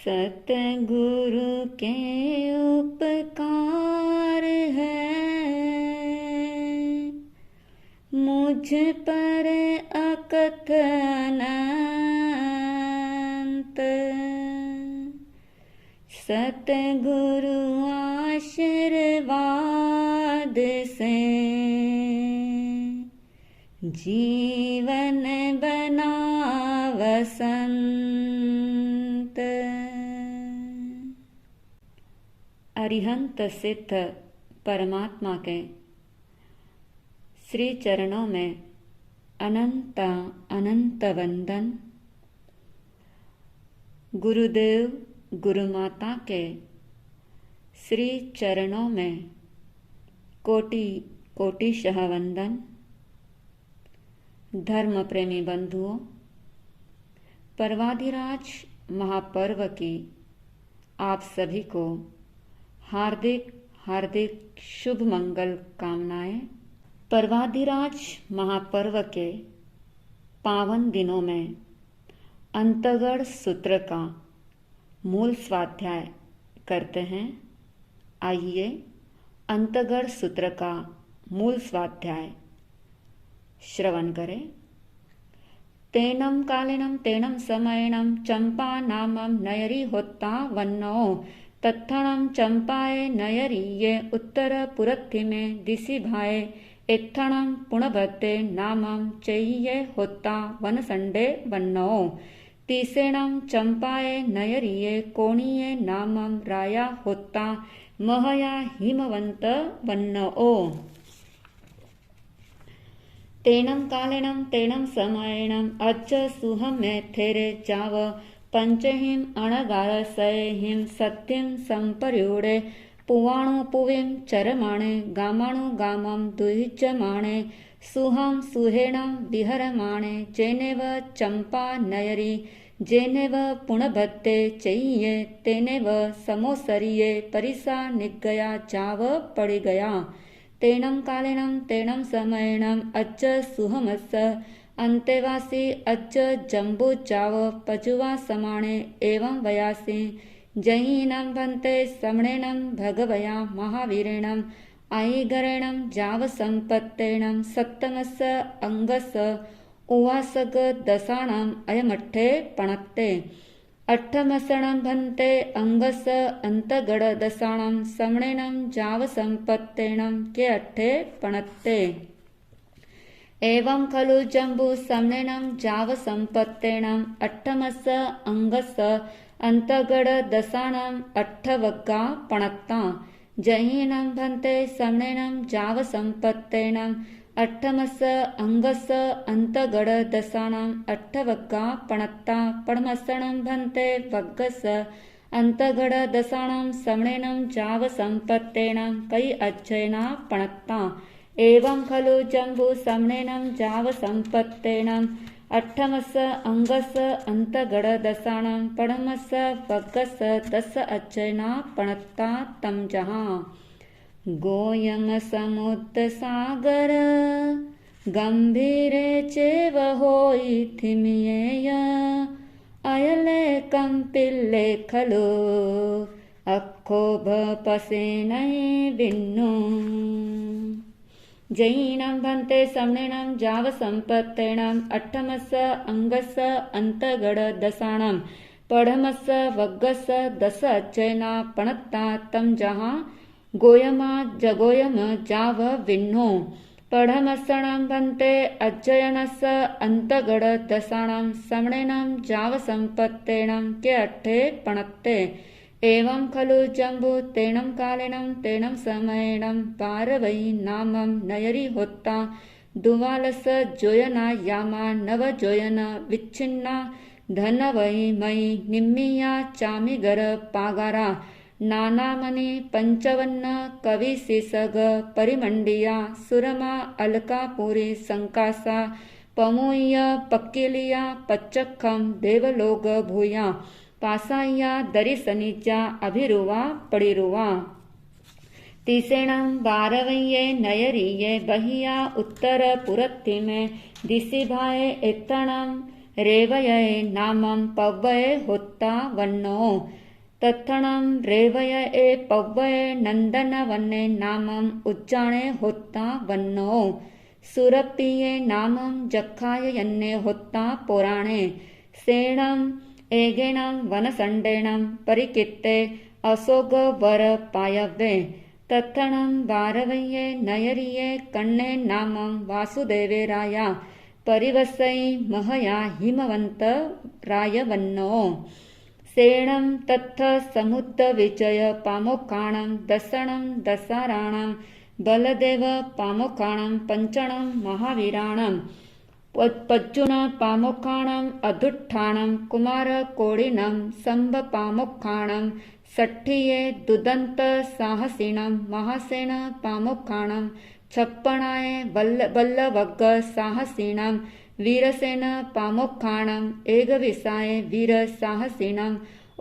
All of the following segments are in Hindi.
सतगुरु के उपकार है मुझ पर अकथ अनंत। सतगुरु आशीर्वाद से जीवन बना वसंत। अरिहंत सिद्ध परमात्मा के श्री चरणों में अनंत अनंत वंदन। गुरुदेव गुरु माता के श्री चरणों में कोटि कोटिशः वंदन। धर्म प्रेमी बंधुओं, पर्वाधिराज महापर्व की आप सभी को हार्दिक हार्दिक शुभ मंगल कामनाएं। पर्वाधिराज महापर्व के पावन दिनों में अंतगढ़ सूत्र का मूल स्वाध्याय करते हैं। आइए अंतगढ़ सूत्र का मूल स्वाध्याय श्रवण करें। तेनम कालिनम तेनम समयनम चंपा नामम नयरी होता वन्नो तत्थणम चंपाए नयरी ये उत्तर पुरत्थि में दिशि भाए एत्थणम पुणभद्दे नामम चैये होता वनसंडे वन्नो तीसेणम चंपाए नयरिये कोणिये नामम राया होता महया हिमवंत वन्नो। तेनम कालिनम तेनम समयनम अच्च सुहम में थेरे जाव पंचहिम अणगार सयहिम सत्यम संपर्युडे पुवाणु पुविम चरमाणे गामाणु गामम दुहिच्यमाणे सुहम सुहेणम विहरमाणे जेनेव चंपा नयरी जेनेव पुणभद्दे चैये तेनेव समोसरिये परिसा निगया जाव पड़ी गया। तेनम कालिनम तेनम समयनम अच्च सुहमस अंतेवासी अच्च जम्बू जाव पजुवा समाणे एवं वयासी जयीनम भंते समणेनम भगवया महावीरेणम आईगरेणम जाव संपत्तेणम सप्तमस अंगस उवासग दसाणम अयमठ्ठे पणत्ते अट्ठमसणम भंते अंगस अंतगड़ दसाणम समणेनम जाव संपत्तेणम के अट्ठे पणत्ते एवं खलु जम्बू समणेनम जाव संपत्तेणम अट्ठमस अंगस अंतगड़ दसाणम अट्ठवग्गा पणत्ता जहीनम भंते समणेनम जाव संपत्तेणम अट्ठमस अंगस अंतगड़ दसाणम अट्ठवग्गा पणत्ता पड़मसणम भंते वग्गस अंतगड़ दसाणम समणेनम जाव संपत्तेणम कई अज्जयना पणत्ता एवं खलु जम्बू समणेनम जाव संपत्तेणम अट्ठमस अंगस अंतगड़ दसाणम पड़मस वग्गस दस अज्जयना पणत्ता तम जहाँ गोयम समुद्र सागर गंभीरे चेव होई थिमियेय अयले कंपिल्ले खलो अक्खो भपसे नहीं बिन्नु जयीनम भंते समणेनम जाव संपत्तेणम अट्ठमस अंगस अंतगड़ दसाणम पढ़मस वग्गस दस अज्जयना पणत्ता तम जहाँ गोयमा जगोयम जाव विन्नो पढ़मसणम भंते अज्जयनस अंतगड़ दसाणम समणेनम जाव संपत्तेणम के अट्ठे पणत्ते एवं खलु जम्बू तेनम कालिनम तेनम समयनम पारवई नामम नयरी होता दुवालस जोयना यामा नव जोयन विच्छिन्ना धनवई मई निम्मिया चामिगर पागारा नानामणि पंचवन्न कवि सीसग परिमंडिया सुरमा अलकापुरी संकासा पमुय्य पक्किलिया पच्चखम देवलोग भूया पासाया दरिसनिजा अभिरुवा पड़िरुवा तीसेणम बारवये नयरिये बहिया उत्तर पुरत्ति में दिशि भाए एत्तणम रेवये नामं पव्वये होत्ता वन्नो तत्थणं रेवये पव्वये नन्दनवने नामं उज्जाणे होत्ता वन्नो सुरप्रिये नामं जखाय यन्ने होत्ता पुराणे सेणं एगेणं वनसण्डेणं परिकीर्ते अशोकवर पायवे तत्थणं वारवये नयरिये कण्णे नामं वासुदेवे राया परिवसै महया हिमवन्त रायवन्नो सेणं तत्थ समुद्रविजय पामोखाणं दशणं दशाराणं बलदेव पामोखाणं पञ्चणं महावीराणं पज्जुन पामोखाणं अधुट्ठाणं कुमारकोडिनं शम्भ पामोखाणं षट्ठिये दुदन्त साहसिणं महासेन पामोखाणं छप्पणाय वल्लभग साहसिणं वीरसेन पामोखाणं एकविसाय वीर साहसिणं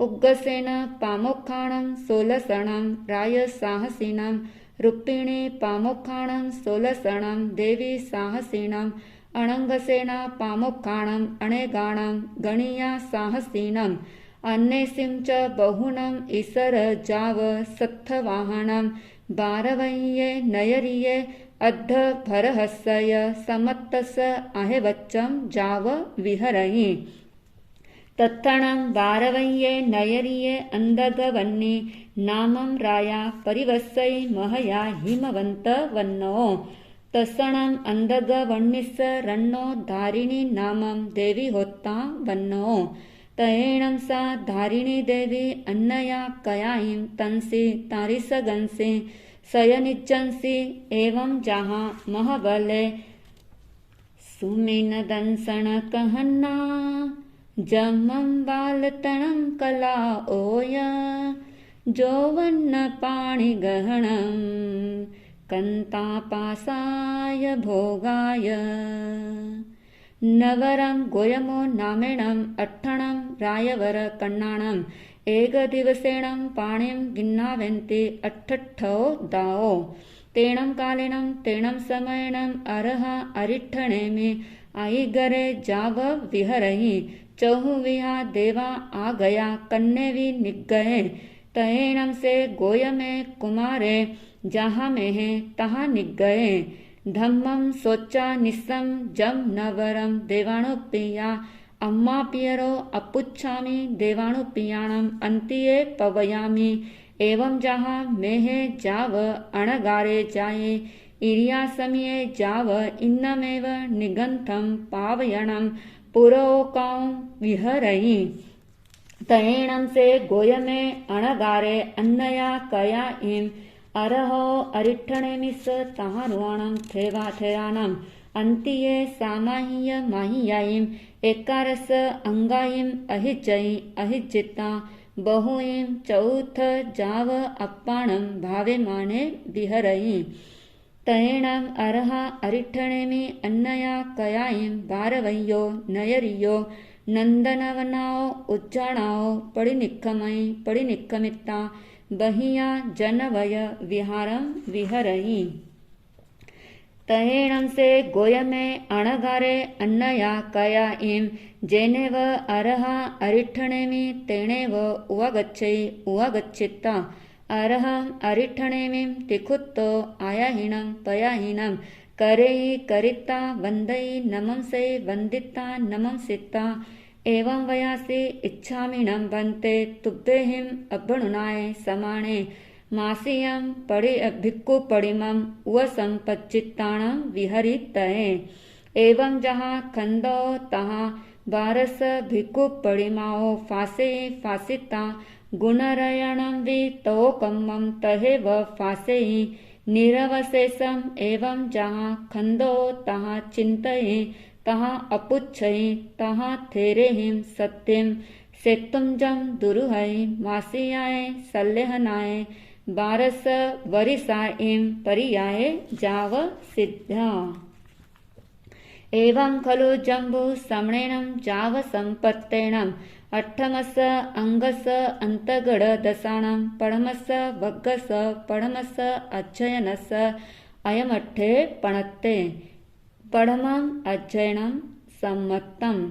उग्रसेन पामोखाणं सोलसणं राय साहसिणं रुक्मिणी पामोखाणं सोलसणं देवी साहसिणं अणङ्गसेन पामोखाणं अणेगाणं गणीया साहसिणं अन्येसिं च बहुनं ईसर जाव सत्थवाहनं बारवय्ये नयरिये अद्ध भरहस्सय समत्तस आहेवच्चं जाव विहरयि तत्थणं बारवय्ये नयरिये अंदगवन्नि नामं राया परिवस्सै महया हिमवन्त वन्नो तत्सणं अंदगवन्निस्स रन्नो धारिणी नामं देवी होत्ता वन्नो तयेणं सा धारिणी देवी अन्नया कयाहिं तंसि तारिसगंसि सयनिज्जंसि एवं जहाँ महबले सुमिन दंसन कहन्ना जमं बालतणं कला ओय जोवन्न पाणिगहणं कन्तापासाय भोगाय नवरं गोयमो नामेणं अट्ठणं रायवर कण्णाणं एकदिवसेणं पाणिं गिन्नावेन्ति अट्ठट्ठो दाओ तेणं कालेनं तेणं समयेनं अरह अरिठ्ठणेमि आईगरे जाव विहरहि चहुविहा देवा आ गया कन्ने भी निगये तयेणं से गोयमे कुमारे जहाँ में है तहाँ निगये धम्मं सोचा निस्सं जम नवरं देवाणुप्रिया अम्मा पियरो अपुच्छामि देवाणुप्रियाणम् अन्तिये पवयामि एवं जहाँ मेहे जाव अणगारे जाये इरिया समये जाव इन्नमेव निगन्थं पावयणं पुरोकां विहरयि तयेणं से गोयमे अणगारे अन्नया कया इं अरहो अरिठ्ठणेमिस तहारुवाणं थेवाथेराणं अन्तिये सामाह्य माहियायिं एकारस अंगायिं अहिजयि अहिजिता बहुयिं चौथ जाव अप्पाणं भावेमाने विहरयि तयेणं अरहा अरिठ्ठणेमि अन्नया कयायिं भारवय्यो नयरियो नन्दनवनाओ उज्जाणाओ पडिनिक्कमिता बहिया जनवय विहारं विहरयि तयेणं से गोयमे अणगारे अन्नया कया इं जेनेव अरहा अरिठ्ठणेमि तेणेव उवागच्छिता अरहं अरिठ्ठणेमिं तिखुत्तो आयाहीनं पयाहीनं करेयि करिता वन्दयि नमंसे वन्दिता नमंसिता एवं वयासि इच्छामिनं वन्ते तुभ्येहिं अभणुनाय समाणे मासियं भिक्खुपडिमं उवसंपच्चित्ताणं विहरितये एवं जहाँ खंदो तहाँ बारस भिक्खुपडिमाओ फासे फासिता गुणरयणं वि तोकम्मं तहेव फासेयि निरवशेषम् एवं जहाँ खंदो तहाँ चिन्तये तहाँ अपुच्छयि तहाँ थेरेहिं सत्यं सेतुंजं दुरुहै मासियाय सल्लेहनाय बारस वरिसायिं परियाय जाव सिद्धा एवं खलु जम्बु समणेनं जाव संपत्तेणं अट्ठमस अंगस अंतगड दसाणं पडमस वग्गस पडमस अध्ययनस अयमट्ठे पणत्ते पडमं अध्ययनं सम्मत्तम्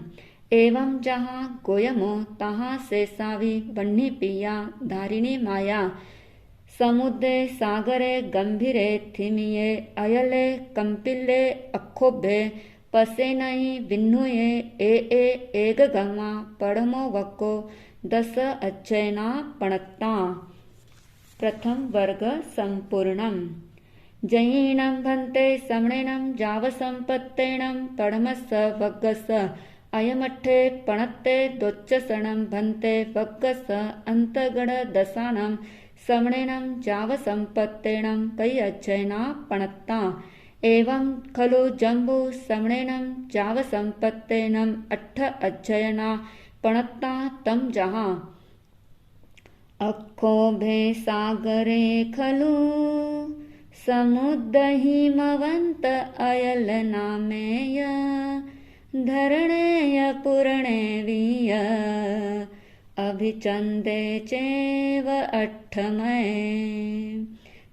एवं जहाँ गोयमो तहाँ से सावी बन्ही पिया धारिणी माया समुद्रे सागरे गंभीरे थिमिये अयले कंपिले अक्षोभ्ये पसे नहीं विन्नुये ए एग गमा पढ़मो वक्को दस अच्चयना पणत्ता। प्रथम वर्ग संपूर्णम। जयीणं भन्ते समणेनं जावसंपत्तेनं पढ़मस वग्गस अयमठे पणत्ते दोच्चसणं भन्ते वग्गस अंतगण दसानं समणेनं जावसंपत्तेनं कई अच्चयना पणत्ता। एवं खलु जम्बू समणेनं जावसंपत्तेनं अट्ठ अच्चयना पणत्ता तम जहाँ। अक्षोभे सागरे खलु समुद्र हिमवंत अयल नामेय धरणेय पूर्णेवीय अभिचंदे चेव अट्ठमय।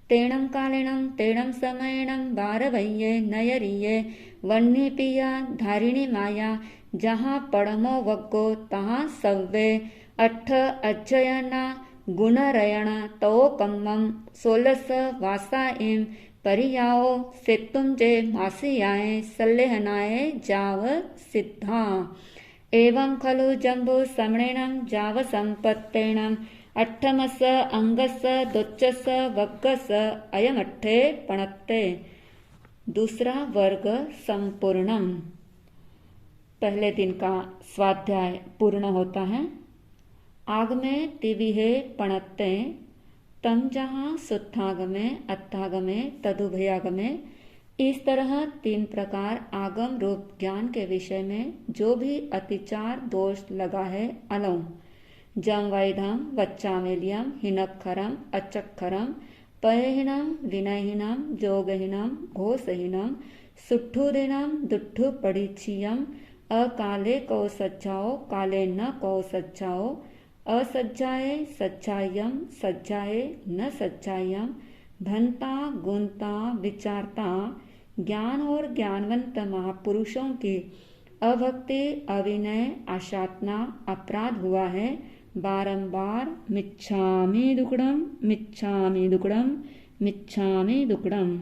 तेणं कालेणं तेणं समयेणं बारवय्ये नयरिये वह्नि पिया धारिणी माया जहाँ पढ़मो वग्गो तहाँ सव्वे अट्ठ अज्जयना गुणरयण तो कम्मम 16 वासा एम परियाओ सेतुम जे मासियाए सल्लेहनाए जाव सिद्धा। एवं खलु जम्बू समणेनं जाव संपत्तेनं अट्ठमस अंगस दोच्चस वग्गस अयमट्ठे पणत्ते। दूसरा वर्ग संपूर्णम। पहले दिन का स्वाध्याय पूर्ण होता है। आगमे तिविहे पणत्ते तम जहाँ सुत्थागमे अत्थागमे तदुभयागमे। इस तरह 3 प्रकार आगम रूप ज्ञान के विषय में जो भी अतिचार दोष लगा है अलौ जम वैधम वच्चामेलियम हिनक्षरम अचक्षरम पयहीनम विनयहीनम जोगहीनम घोषहीनम सुट्ठुदिनम दुट्ठु पड़ीछियम अकाले को सज्जाओ काले न को सज्जाओ असज्जाए सज्जायम सज्जाए न सज्जायम भनता गुणता विचारता। ज्ञान और ज्ञानवंत महापुरुषों की अभक्ति अविनय आशातना अपराध हुआ है। बारंबार मिच्छामि दुक्कडम मिच्छामि दुक्कडम मिच्छामि दुक्कडम।